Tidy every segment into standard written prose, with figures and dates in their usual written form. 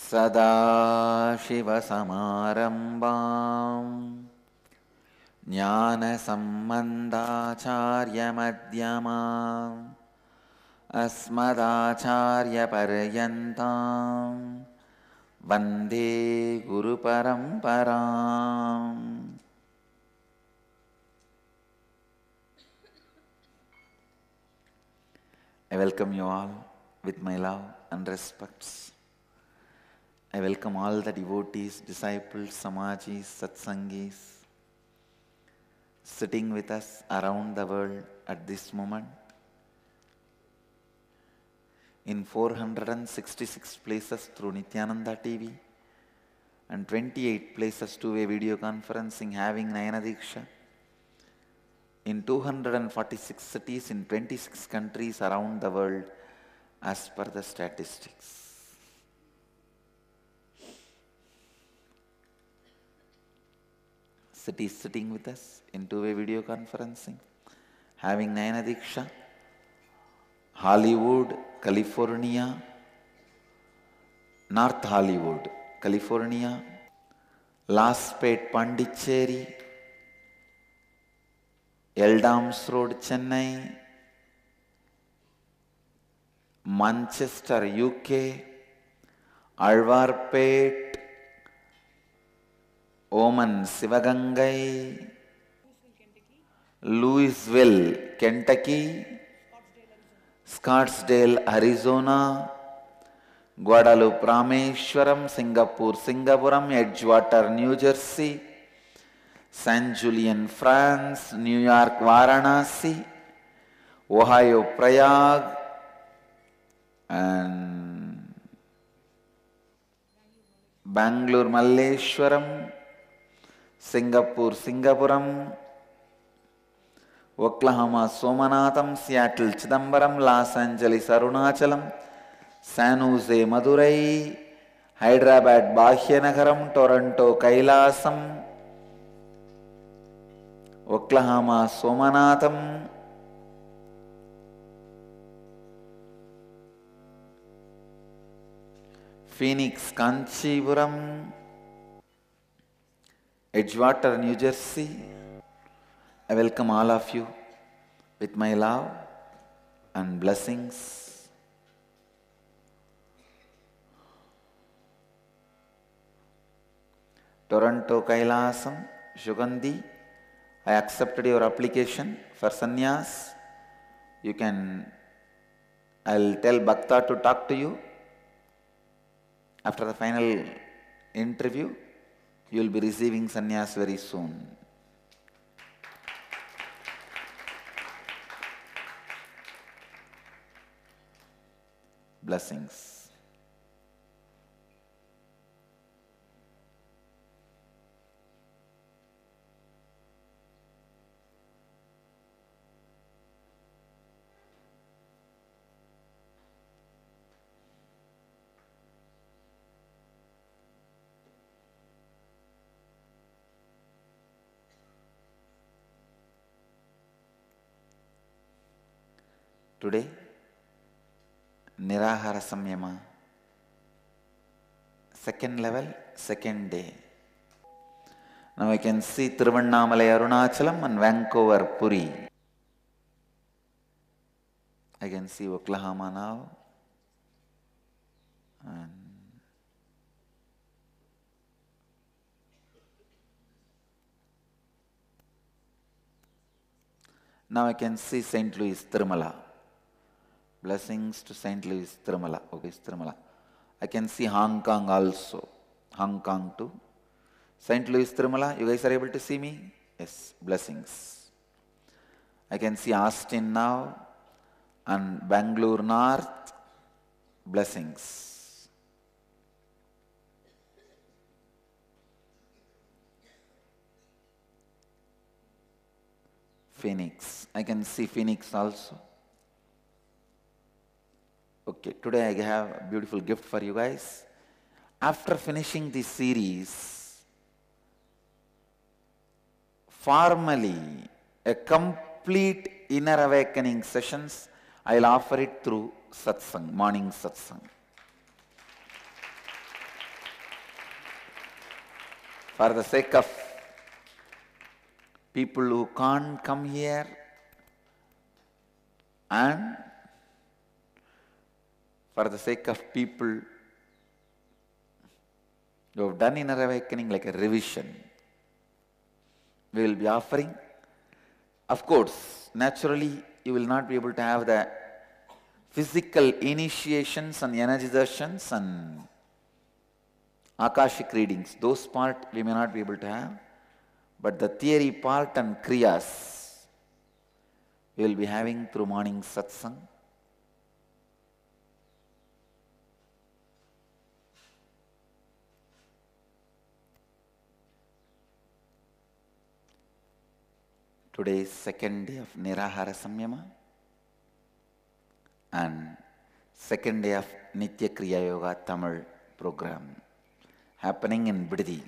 सदाशिवसमारम्भाम् ज्ञानसम्बन्धाचार्यमध्यमाम् अस्मदाचार्यपर्यन्ताम् वन्दे गुरुपरम्पराम्। I welcome you all with my love and respects. I welcome all the devotees, disciples, samajis, satsangis sitting with us around the world at this moment in 466 places through Nityananda TV and 28 places two-way video conferencing having Nayana Diksha in 246 cities in 26 countries around the world as per the statistics. Cities sitting with us in two-way video conferencing, having Nayana Diksha, Hollywood, California, North Hollywood, California, Laspet, Pondicherry, Eldams Road, Chennai, Manchester, UK, Alvarpet, Oman, Sivagangai, Louisville, Kentucky, Scottsdale, Arizona, Guadalupe, Rameshwaram, Singapore, Singapuram, Edgewater, New Jersey, San Julian, France, New York, Varanasi, Ohio, Prague, and Bangalore, Malleshwaram, Singapore, Singapuram, Oklahoma, Somanatham, Seattle, Chidambaram, Los Angeles, Arunachalam, San Jose, Madurai, Hyderabad, Bhagyanagaram, Toronto, Kailasam, Oklahoma, Somanatham, Phoenix, Kanchipuram, Edgewater, New Jersey. I welcome all of you with my love and blessings. Toronto, Kailasam, Shugandhi, I accepted your application for sannyas. I'll tell Bhakta to talk to you. After the final interview, you will be receiving sannyas very soon. Blessings. Today, Nirahara Samyama, second level, second day. Now I can see Tiruvannamalai, Arunachalam and Vancouver, Puri. I can see Oklahoma now. And now I can see St. Louis, Tirumala. Blessings to St. Louis, Tirumala. Okay, Tirumala. I can see Hong Kong also. Hong Kong too. St. Louis, Tirumala, you guys are able to see me? Yes, blessings. I can see Austin now and Bangalore North. Blessings. Phoenix. I can see Phoenix also. Okay, today I have a beautiful gift for you guys. After finishing this series, formally a complete inner awakening sessions, I'll offer it through satsang, morning satsang. For the sake of people who can't come here and for the sake of people who have done inner awakening like a revision, we will be offering. Of course, naturally, you will not be able to have the physical initiations and energy darshans and Akashic readings. Those part we may not be able to have. But the theory part and kriyas we will be having through morning satsang. Today is second day of Nirahara Samyama and second day of Nitya Kriya Yoga Tamil program happening in Bidadi.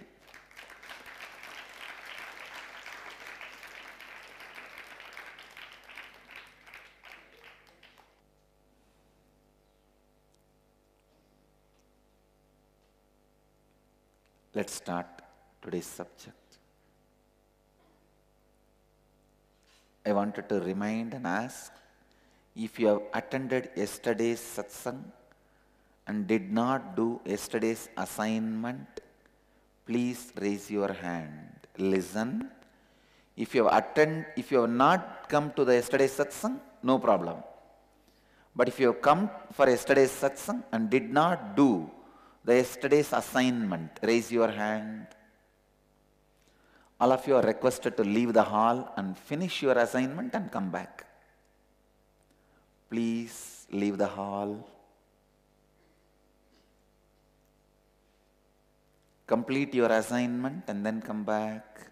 Let's start today's subject. I wanted to remind and ask, if you have attended yesterday's satsang and did not do yesterday's assignment, please raise your hand. Listen. If you have not come to the yesterday's satsang, no problem. But if you have come for yesterday's satsang and did not do the yesterday's assignment, raise your hand. All of you are requested to leave the hall and finish your assignment and come back. Please leave the hall. Complete your assignment and then come back.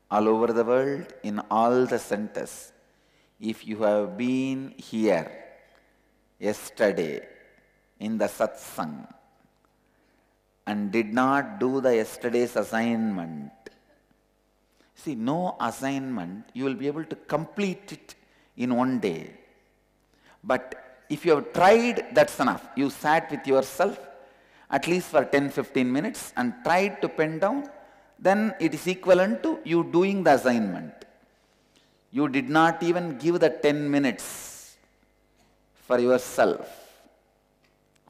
All over the world, in all the centers, if you have been here yesterday in the satsang and did not do the yesterday's assignment, see, no assignment, you will be able to complete it in one day. But if you have tried, that's enough. You sat with yourself at least for 10-15 minutes and tried to pen down, then it is equivalent to you doing the assignment. You did not even give the 10 minutes for yourself,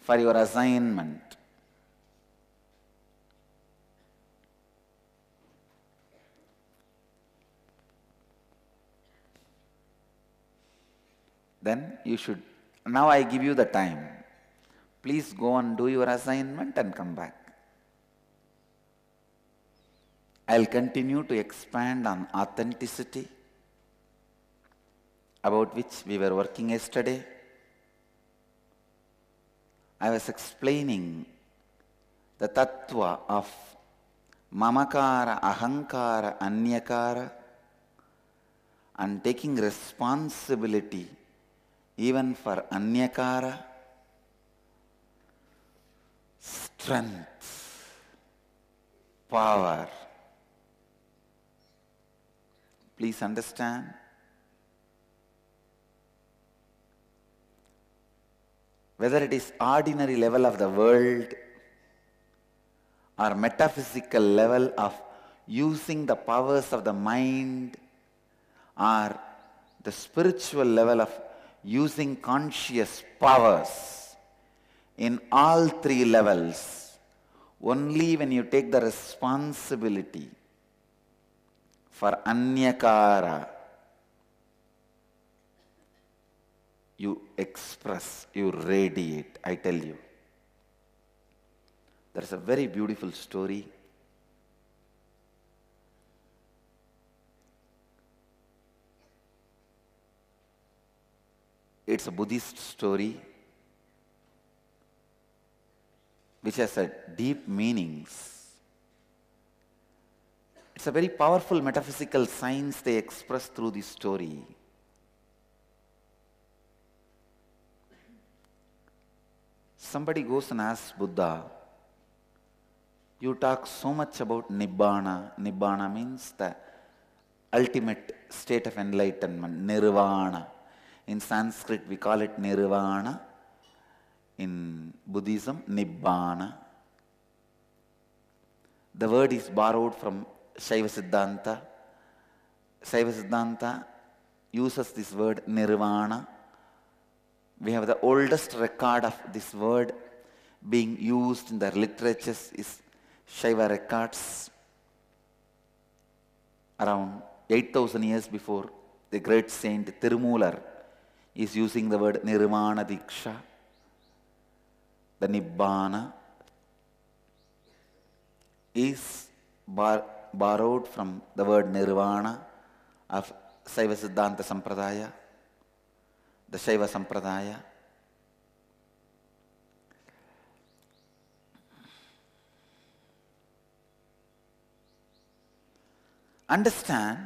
for your assignment. Then you should, now I give you the time. Please go and do your assignment and come back. I'll continue to expand on authenticity, about which we were working yesterday. I was explaining the tattva of mamakara, ahankara, anyakara, and taking responsibility even for anyakara, strength, power. Please understand. Whether it is ordinary level of the world or metaphysical level of using the powers of the mind or the spiritual level of using conscious powers, in all three levels, only when you take the responsibility for anyakara, you express, you radiate, I tell you. There's a very beautiful story. It's a Buddhist story which has a deep meanings. It's a very powerful metaphysical science they express through this story. Somebody goes and asks Buddha, you talk so much about Nibbana. Nibbana means the ultimate state of enlightenment, Nirvana. In Sanskrit we call it Nirvana. in Buddhism, Nibbana. The word is borrowed from Shaiva Siddhanta. Shaiva Siddhanta uses this word Nirvana. We have the oldest record of this word being used in the literatures is Shaiva records around 8,000 years before. The great saint Tirumular is using the word Nirvana Diksha. The Nibbana is borrowed from the word Nirvana of Shaiva Siddhanta Sampradaya, the Shaiva Sampradaya. Understand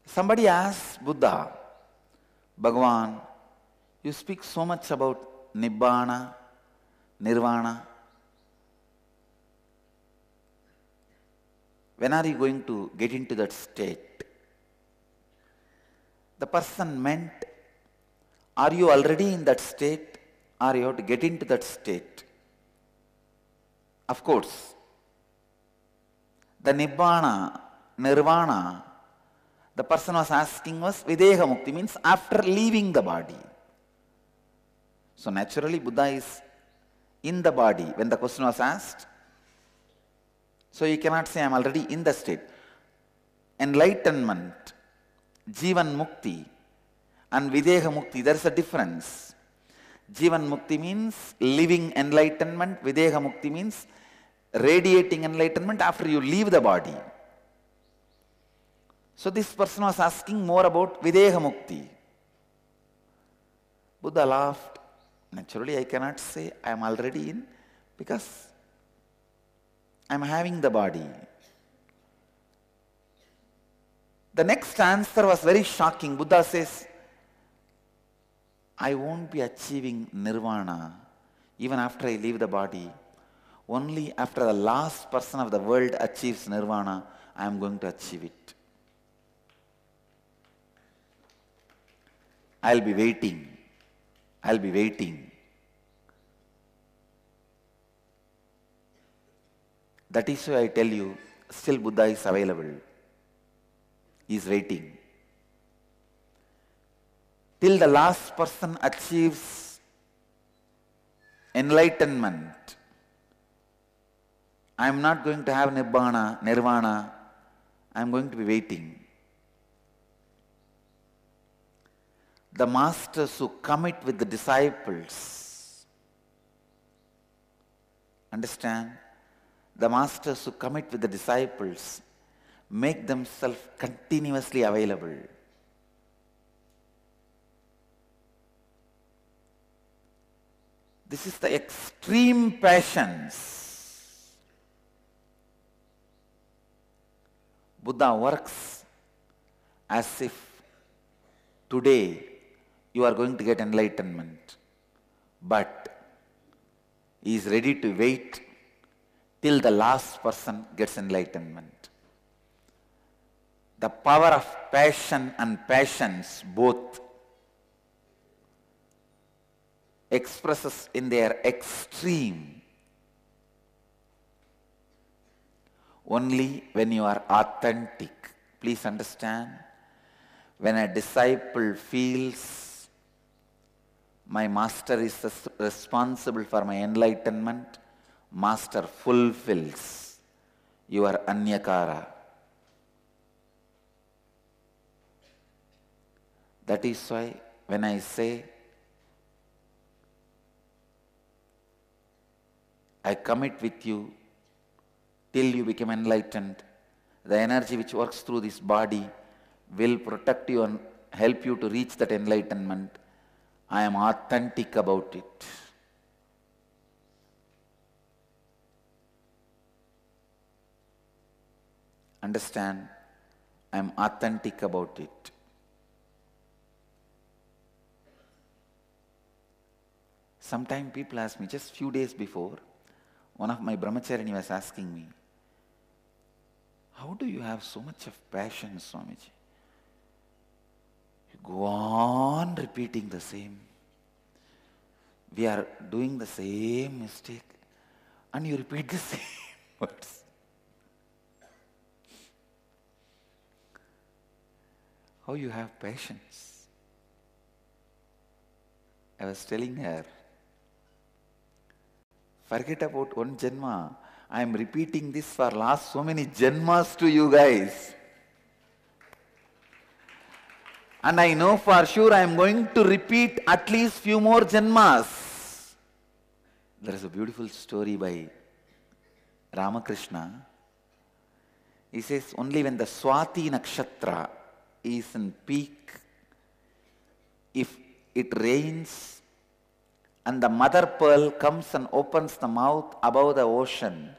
somebody asked Buddha, Bhagavan, you speak so much about Nibbana, Nirvana. When are you going to get into that state? The person meant, are you already in that state or you have to get into that state? Of course, the Nibbana, Nirvana, the person was asking was Videha Mukti, means after leaving the body. So naturally Buddha is in the body when the question was asked. So you cannot say I am already in the state. Enlightenment, Jivan Mukti and Videha Mukti, there is a difference. Jivan Mukti means living enlightenment, Videha Mukti means radiating enlightenment after you leave the body. So this person was asking more about Videha Mukti. Buddha laughed. Naturally I cannot say I am already in because I am having the body. The next answer was very shocking. Buddha says, I won't be achieving Nirvana even after I leave the body. Only after the last person of the world achieves Nirvana, I am going to achieve it. I'll be waiting. I'll be waiting. That is why I tell you, still Buddha is available. He is waiting. Till the last person achieves enlightenment, I am not going to have Nirvana. I am going to be waiting. The masters who commit with the disciples, understand? The masters who commit with the disciples make themselves continuously available. This is the extreme passions. Buddha works as if today you are going to get enlightenment, but he is ready to wait till the last person gets enlightenment. The power of passion and passions both expresses in their extreme only when you are authentic. Please understand, when a disciple feels my master is responsible for my enlightenment, master fulfills your anyakara. That is why when I say I commit with you till you become enlightened, the energy which works through this body will protect you and help you to reach that enlightenment. I am authentic about it. Understand? I am authentic about it. Sometimes people ask me, just few days before, One of my brahmacharini was asking me, how do you have so much of passion, Swamiji? You go on repeating the same. We are doing the same mistake and you repeat the same words. How you have patience? I was telling her, forget about one janma. I am repeating this for last so many janmas to you guys. And I know for sure I am going to repeat at least few more janmas. There is a beautiful story by Ramakrishna. He says only when the Swati Nakshatra is in peak, if it rains and the mother pearl comes and opens the mouth above the ocean,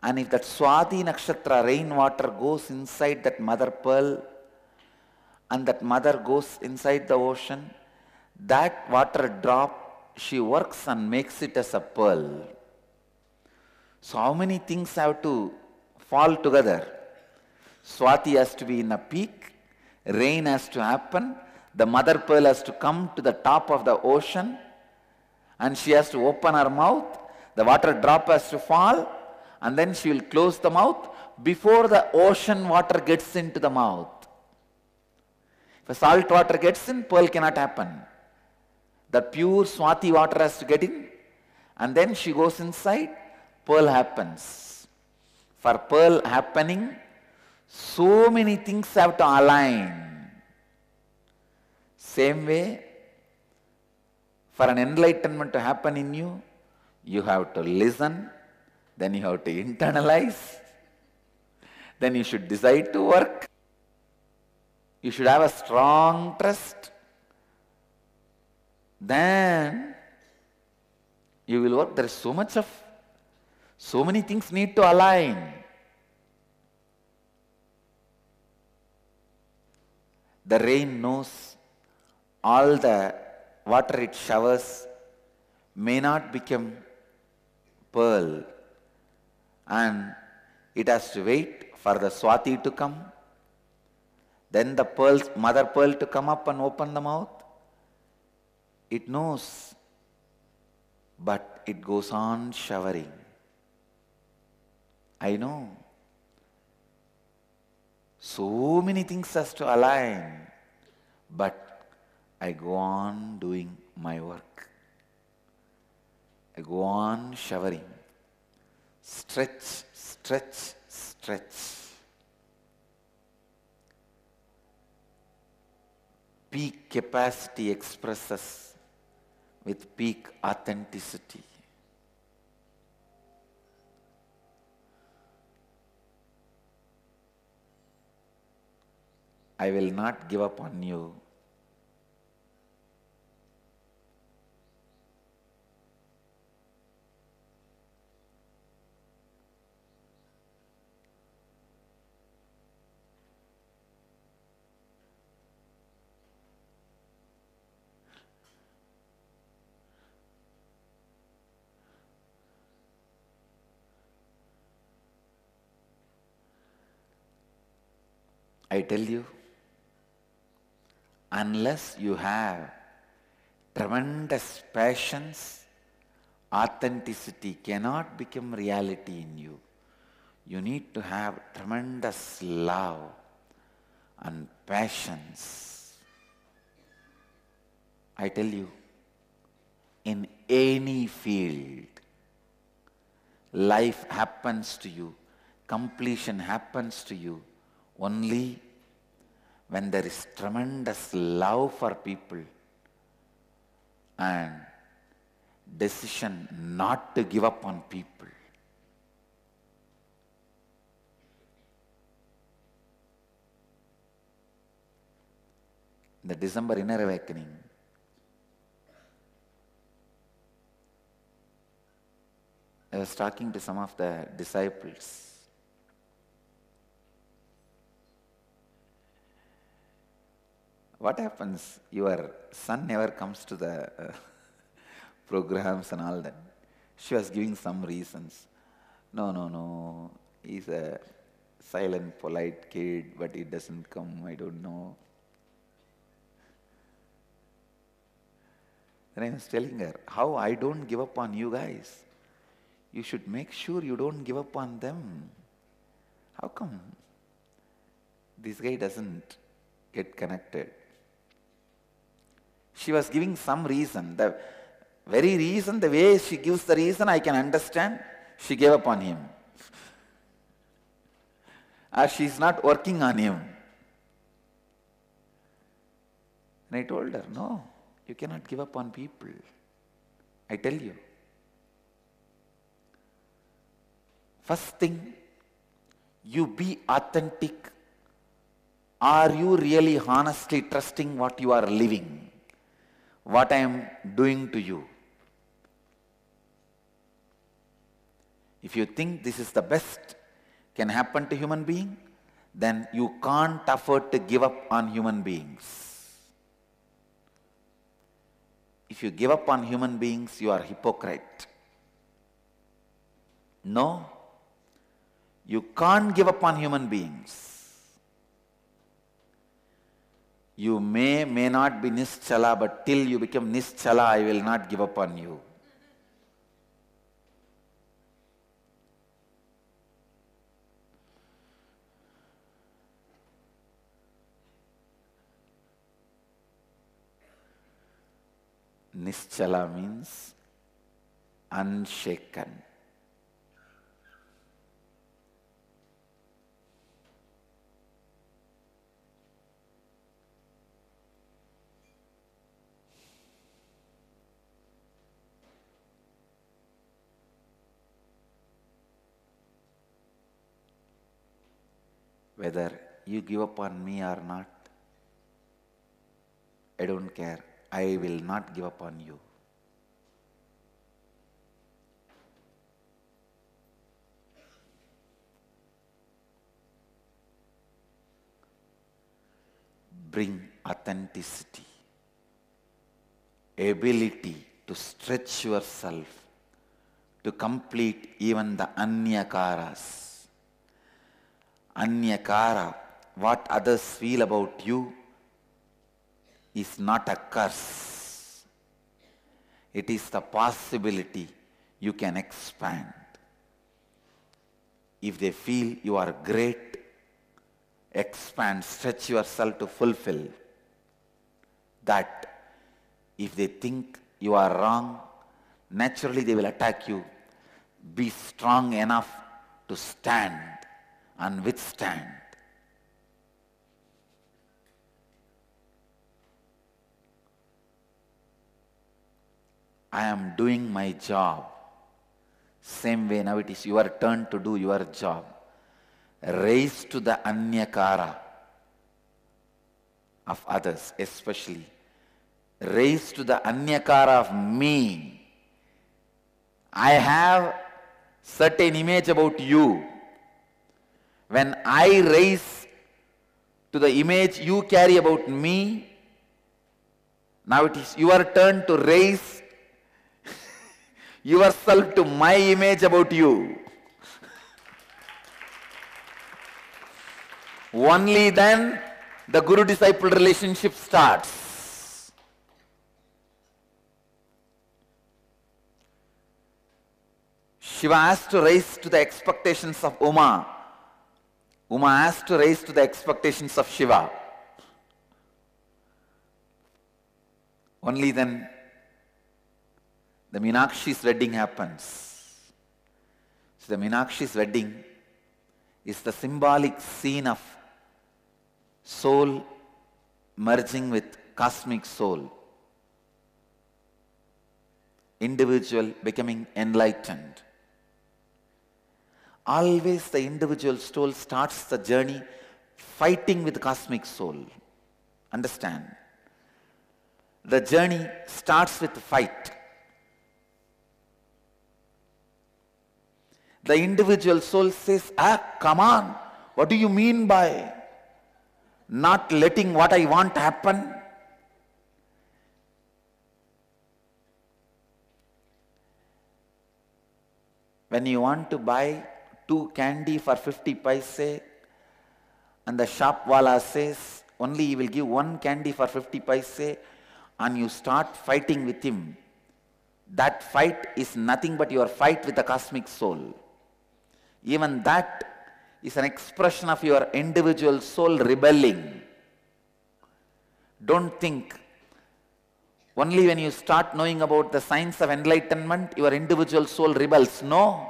and if that Swati Nakshatra rainwater goes inside that mother pearl and that mother goes inside the ocean, that water drop, she works and makes it as a pearl. So how many things have to fall together? Swati has to be in a peak, rain has to happen, the mother pearl has to come to the top of the ocean, and she has to open her mouth, the water drop has to fall, and then she will close the mouth before the ocean water gets into the mouth. If a salt water gets in, pearl cannot happen. The pure Swati water has to get in, and then she goes inside, pearl happens. For pearl happening, so many things have to align. Same way, for an enlightenment to happen in you, you have to listen, then you have to internalize, then you should decide to work. You should have a strong trust. Then you will work. There is so many things need to align. The rain knows all the water it showers may not become pearl, and it has to wait for the Swati to come, then the mother pearl to come up and open the mouth. It knows, but it goes on showering. I know. So many things has to align, but I go on doing my work. I go on showering. Stretch, stretch, stretch. Peak capacity expresses with peak authenticity. I will not give up on you. I tell you, unless you have tremendous passions, authenticity cannot become reality in you. You need to have tremendous love and passions. I tell you, in any field, life happens to you, completion happens to you only when there is tremendous love for people and decision not to give up on people. The December Inner Awakening, I was talking to some of the disciples. What happens? Your son never comes to the programs and all that. She was giving some reasons. No, no, no. He's a silent, polite kid, but he doesn't come. I don't know. Then I was telling her, how I don't give up on you guys. You should make sure you don't give up on them. How come this guy doesn't get connected? She was giving some reason. The very reason, the way she gives the reason, I can understand. She gave up on him. Or she's not working on him. And I told her, no, you cannot give up on people. I tell you. First thing, you be authentic. Are you really honestly trusting what you are living? What I am doing to you? If you think this is the best can happen to human being, then you can't afford to give up on human beings. If you give up on human beings, you are a hypocrite. No, you can't give up on human beings. You may not be Nischala, but till you become Nischala, I will not give up on you. Nischala means unshaken. Whether you give up on me or not, I don't care. I will not give up on you. Bring authenticity, ability to stretch yourself, to complete even the anyakaras. Anyakara, what others feel about you, is not a curse. It is the possibility you can expand. If they feel you are great, expand, stretch yourself to fulfill that. If they think you are wrong, naturally they will attack you. Be strong enough to stand and withstand. I am doing my job. Same way now it is your turn to do your job. Raise to the anyakara of others, especially. Raise to the anyakara of me. I have certain image about you. When I raise to the image you carry about me, now it is your turn to raise yourself to my image about you. Only then the guru-disciple relationship starts. Shiva has to raise to the expectations of Uma. Uma has to raise to the expectations of Shiva. Only then the Meenakshi's wedding happens. So the Meenakshi's wedding is the symbolic scene of soul merging with cosmic soul. Individual becoming enlightened. Always the individual soul starts the journey fighting with cosmic soul. Understand? The journey starts with fight. The individual soul says, come on, what do you mean by not letting what I want happen? When you want to buy 2 candy for 50 paise and the shop wala says only he will give 1 candy for 50 paise and you start fighting with him, that fight is nothing but your fight with the cosmic soul. Even that is an expression of your individual soul rebelling. Don't think only when you start knowing about the science of enlightenment, your individual soul rebels. No.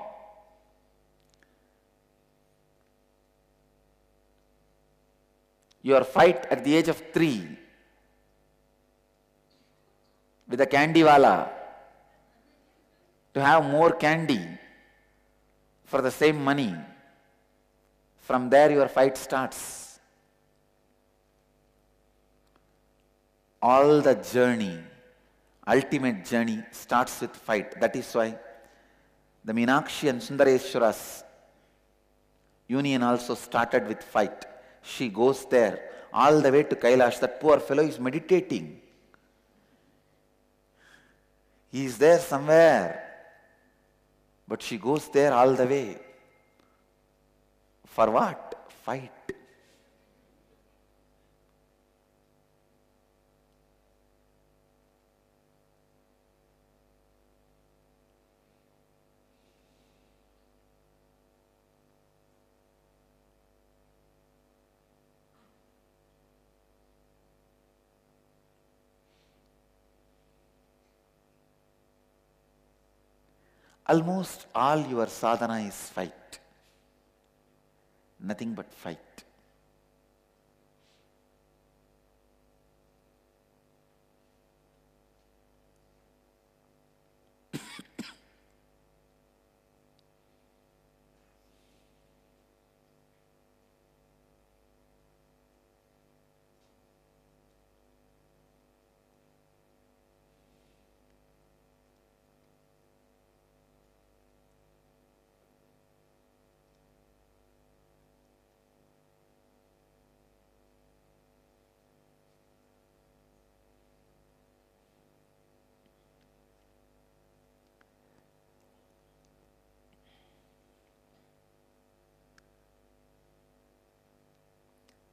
Your fight at the age of 3 with a candy wala to have more candy for the same money. From there your fight starts. All the journey, ultimate journey starts with fight. That is why the Meenakshi and Sundareshwara's union also started with fight. She goes there all the way to Kailash. That poor fellow is meditating. He is there somewhere. But she goes there all the way. For what? Fight. Almost all your sadhana is fight. Nothing but fight.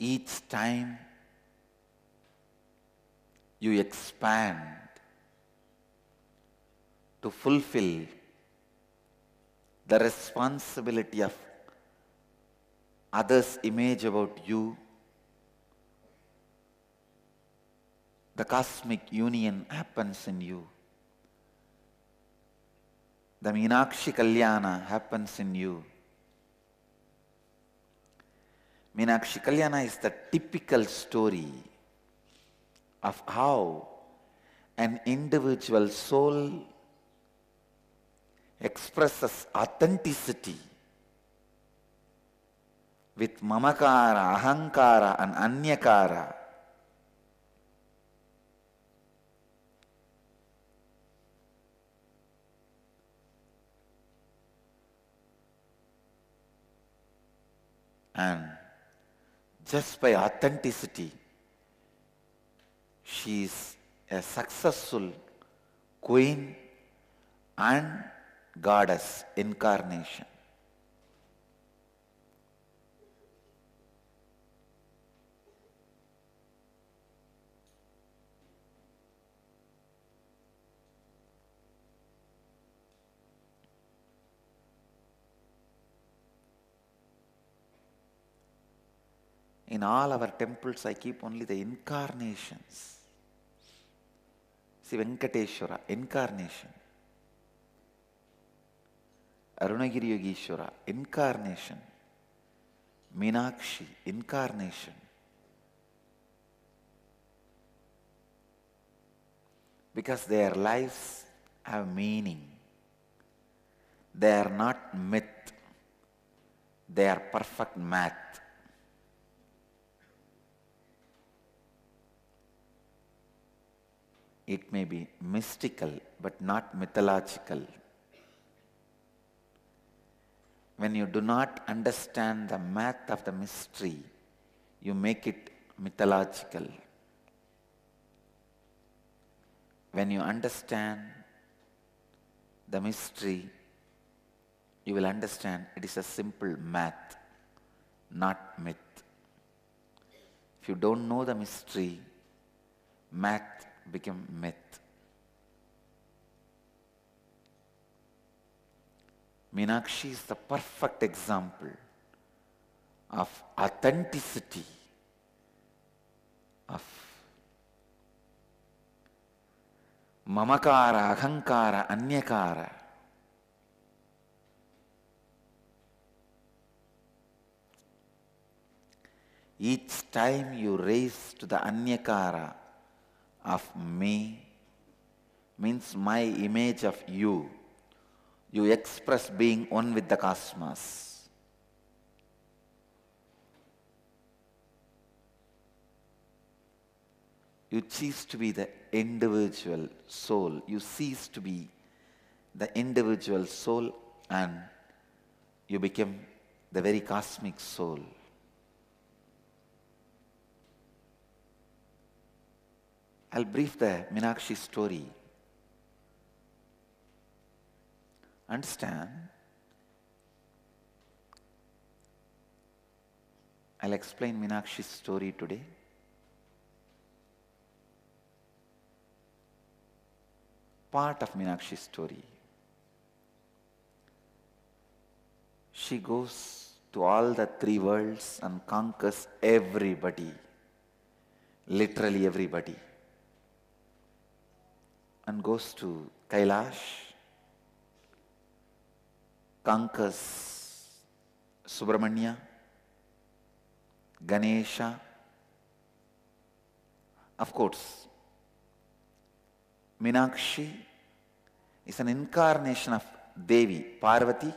Each time you expand to fulfill the responsibility of others' image about you, the cosmic union happens in you. The Meenakshi Kalyana happens in you. Meenakshi Kalyana is the typical story of how an individual soul expresses authenticity with mamakara, ahankara and anyakara. And just by authenticity, she is a successful queen and goddess incarnation. In all our temples, I keep only the incarnations. See, Venkateshwara, incarnation. Arunagiri Yogeshwara, incarnation. Meenakshi, incarnation. Because their lives have meaning. They are not myth. They are perfect math. It may be mystical, but not mythological. When you do not understand the math of the mystery, you make it mythological. When you understand the mystery, you will understand it is a simple math, not myth. If you don't know the mystery, math become myth. Meenakshi is the perfect example of authenticity, of mamakara, ahankara, anyakara. Each time you raise to the anyakara of me, means my image of you, you express being one with the cosmos. You cease to be the individual soul. You cease to be the individual soul and you become the very cosmic soul. I'll brief the Meenakshi story. Understand? I'll explain Meenakshi's story today. Part of Meenakshi's story. She goes to all the three worlds and conquers everybody. Literally everybody. And goes to Kailash, conquers Subramanya, Ganesha. Of course, Meenakshi is an incarnation of Devi, Parvati.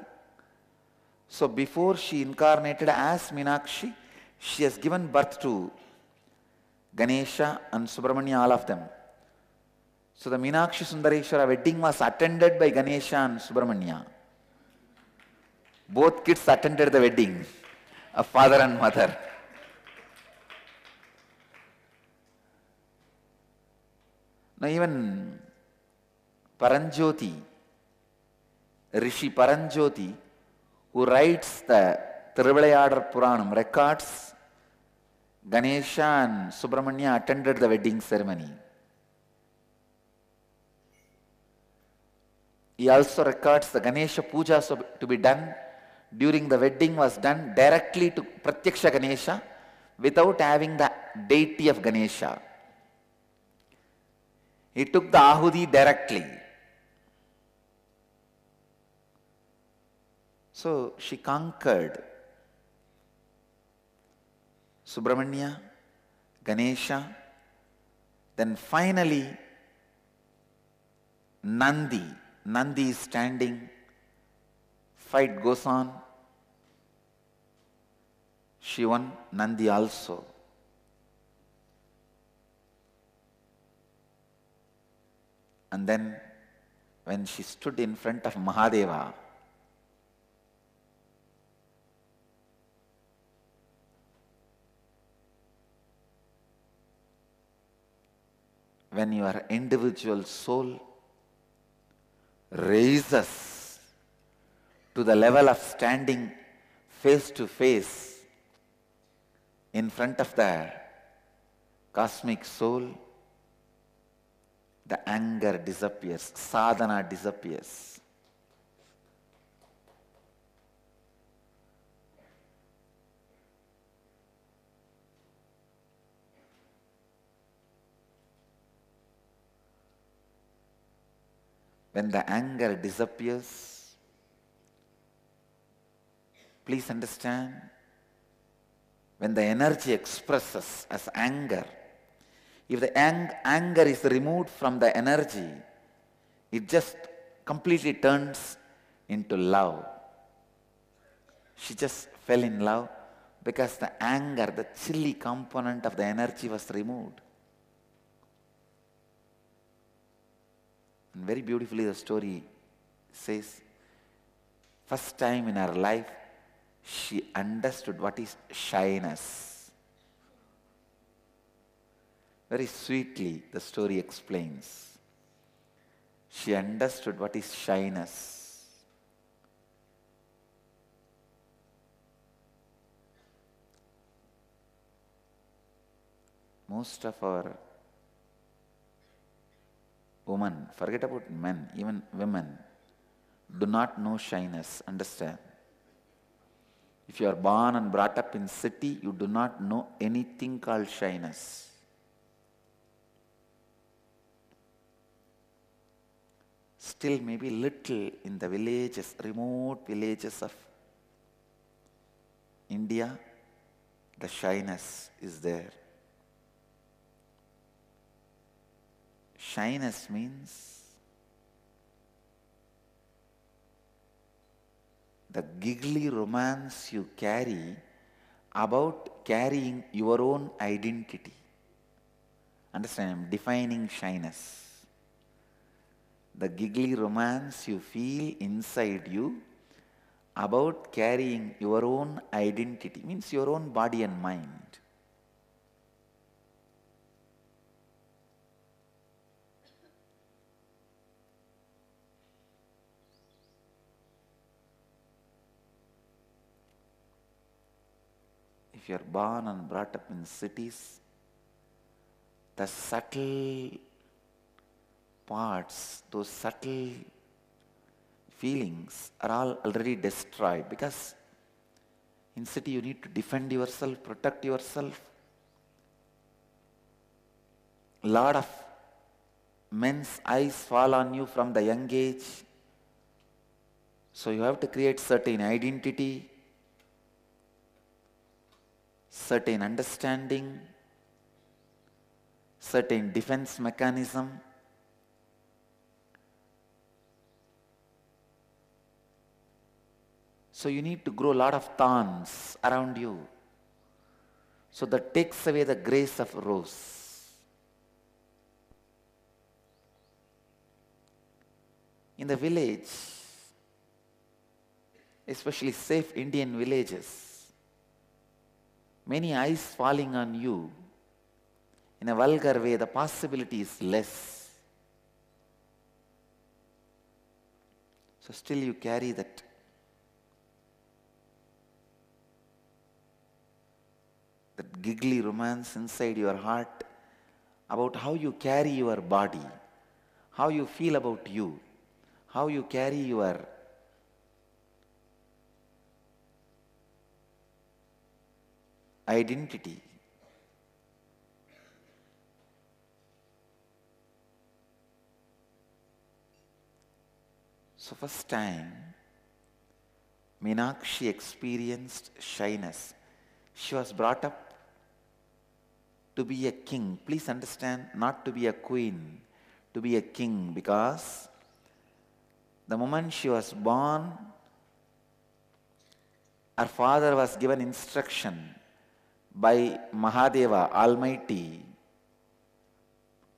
So before she incarnated as Meenakshi, she has given birth to Ganesha and Subramanya, all of them. So the Meenakshi Sundareshwara wedding was attended by Ganesha and Subramanya. Both kids attended the wedding of father and mother. Now even Paranjoti, Rishi Paranjoti, who writes the Thiruvilayadar Puranam, records Ganesha and Subramanya attended the wedding ceremony. He also records the Ganesha Puja to be done during the wedding was done directly to Pratyaksha Ganesha without having the deity of Ganesha. He took the Ahudi directly. So she conquered Subramanya, Ganesha, then finally Nandi. Nandi is standing, fight goes on. She won, Nandi also. And then when she stood in front of Mahadeva, when your individual soul raises to the level of standing face to face in front of the cosmic soul, the anger disappears, sadhana disappears. When the anger disappears, please understand, when the energy expresses as anger, if the anger is removed from the energy, it just completely turns into love. She just fell in love because the anger, the chilly component of the energy was removed. And very beautifully the story says, first time in her life, she understood what is shyness. Very sweetly the story explains. She understood what is shyness. most of our women, forget about men, even women, do not know shyness. Understand? If you are born and brought up in city, you do not know anything called shyness. Still maybe little in the villages, remote villages of India, the shyness is there. Shyness means the giggly romance you carry about carrying your own identity. Understand? I am defining shyness. The giggly romance you feel inside you about carrying your own identity, means your own body and mind. If you are born and brought up in cities, the subtle parts, those subtle feelings are all already destroyed, because in city you need to defend yourself, protect yourself. A lot of men's eyes fall on you from the young age. So you have to create certain identity, certain understanding, certain defense mechanism. So you need to grow a lot of thorns around you. So that takes away the grace of a rose. In the village, especially safe Indian villages, many eyes falling on you, in a vulgar way, the possibility is less. So still you carry that giggly romance inside your heart about how you carry your body, how you feel about you, how you carry your identity. So first time, Meenakshi experienced shyness. She was brought up to be a king. Please understand, not to be a queen, to be a king, because the moment she was born, her father was given instruction by Mahadeva, Almighty,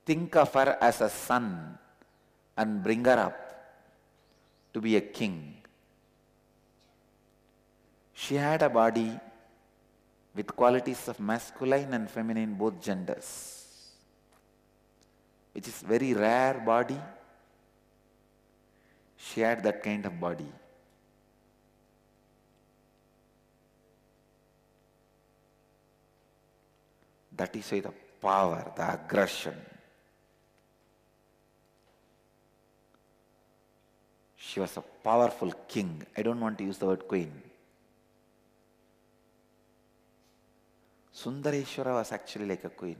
think of her as a son and bring her up to be a king. She had a body with qualities of masculine and feminine, both genders, which is very rare body. She had that kind of body. That is why the power, the aggression. She was a powerful king. I don't want to use the word queen. Sundareshwara was actually like a queen.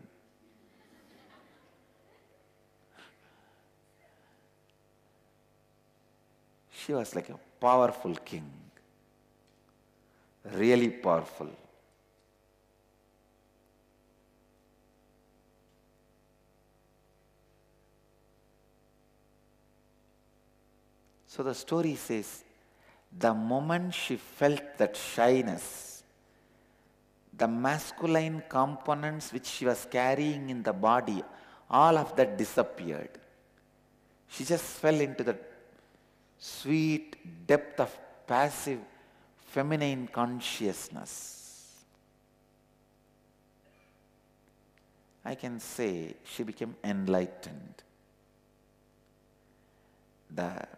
She was like a powerful king. Really powerful. So the story says, the moment she felt that shyness, the masculine components which she was carrying in the body, all of that disappeared. She just fell into the sweet depth of passive feminine consciousness. I can say she became enlightened. The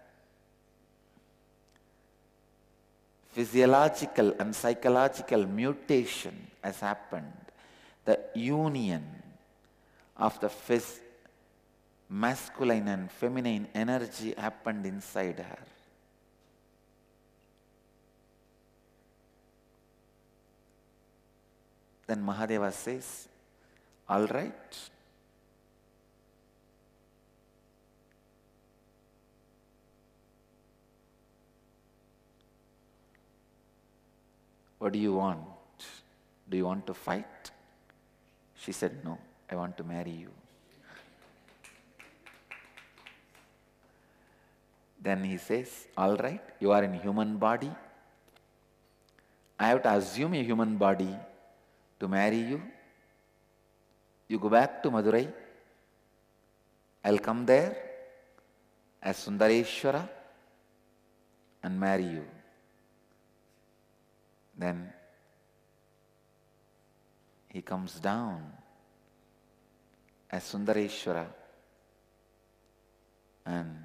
physiological and psychological mutation has happened. The union of the masculine and feminine energy happened inside her. Then Mahadeva says, all right. What do you want? Do you want to fight? She said, no, I want to marry you. Then he says, all right, you are in human body. I have to assume a human body to marry you. You go back to Madurai. I'll come there as Sundareshwara and marry you. Then he comes down as Sundareshwara and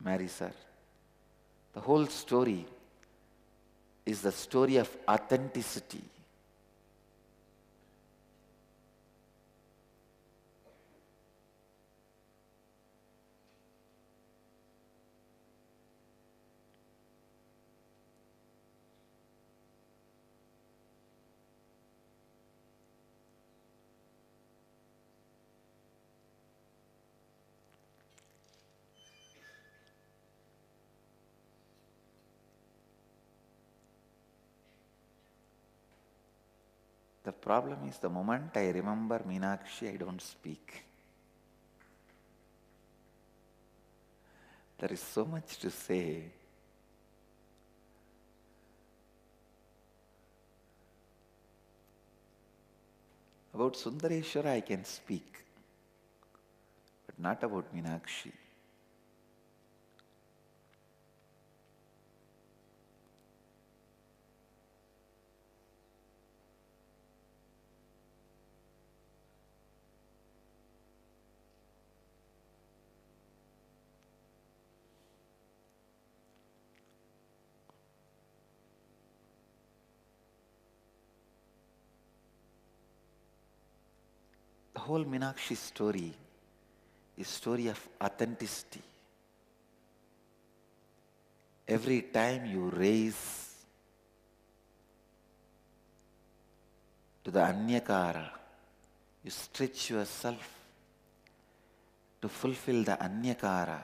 marries her. The whole story is the story of authenticity. The problem is the moment I remember Meenakshi, I don't speak. There is so much to say. About Sundareshwara I can speak, but not about Meenakshi. The whole Meenakshi story is a story of authenticity. Every time you raise to the Anyakara, you stretch yourself to fulfill the Anyakara.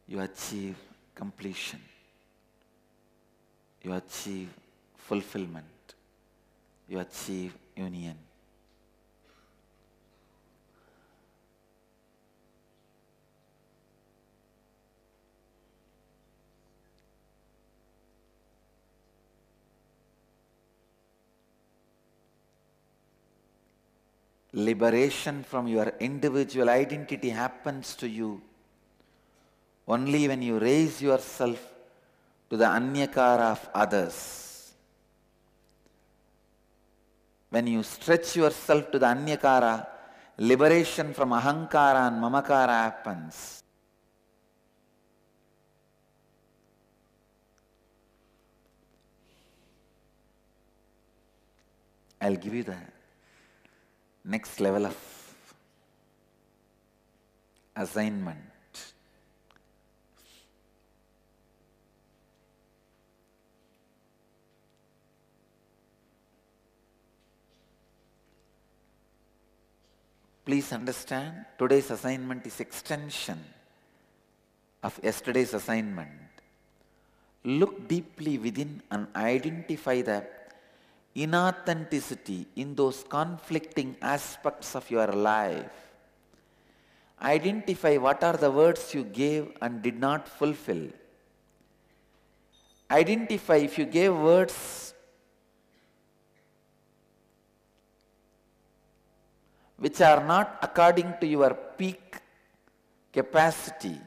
You achieve completion. You achieve fulfillment. You achieve union. Liberation from your individual identity happens to you only when you raise yourself to the Anyakara of others. When you stretch yourself to the Anyakara, liberation from Ahankara and Mamakara happens. I'll give you the next level of assignment. Please understand, today's assignment is extension of yesterday's assignment. Look deeply within and identify the inauthenticity in those conflicting aspects of your life. Identify what are the words you gave and did not fulfill. Identify if you gave words which are not according to your peak capacity,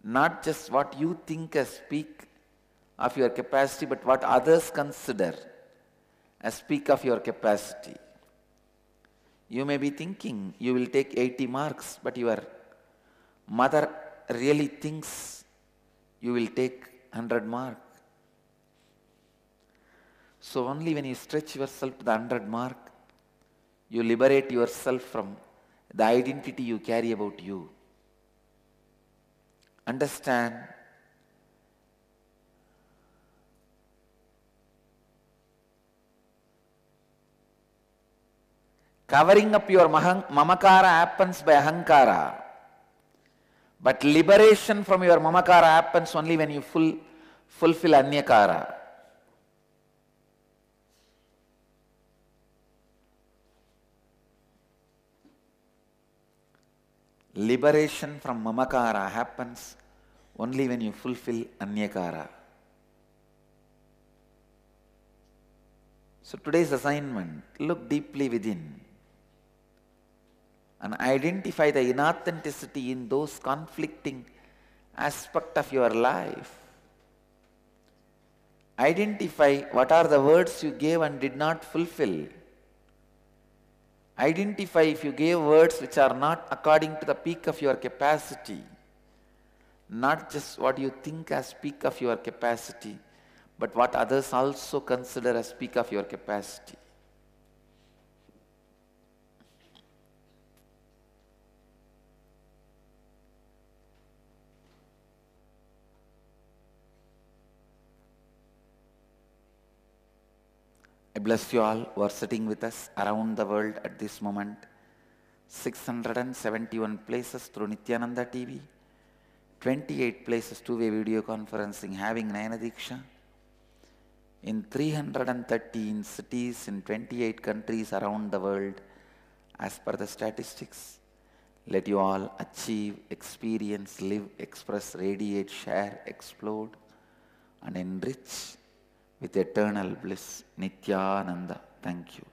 not just what you think as peak of your capacity, but what others consider as peak of your capacity. You may be thinking you will take 80 marks, but your mother really thinks you will take 100 mark. So only when you stretch yourself to the 100 mark, you liberate yourself from the identity you carry about you. Understand, covering up your mamakara happens by ahankara. But liberation from your mamakara happens only when you fulfill anyakara. Liberation from mamakara happens only when you fulfill anyakara. So today's assignment, look deeply within and identify the inauthenticity in those conflicting aspects of your life. Identify what are the words you gave and did not fulfill. Identify if you gave words which are not according to the peak of your capacity, not just what you think as peak of your capacity, but what others also consider as peak of your capacity. I bless you all who are sitting with us around the world at this moment. 671 places through Nityananda TV, 28 places two-way video conferencing having Nayana Diksha, in 313 cities in 28 countries around the world as per the statistics. Let you all achieve, experience, live, express, radiate, share, explode and enrich with eternal bliss. Nityananda. Thank you.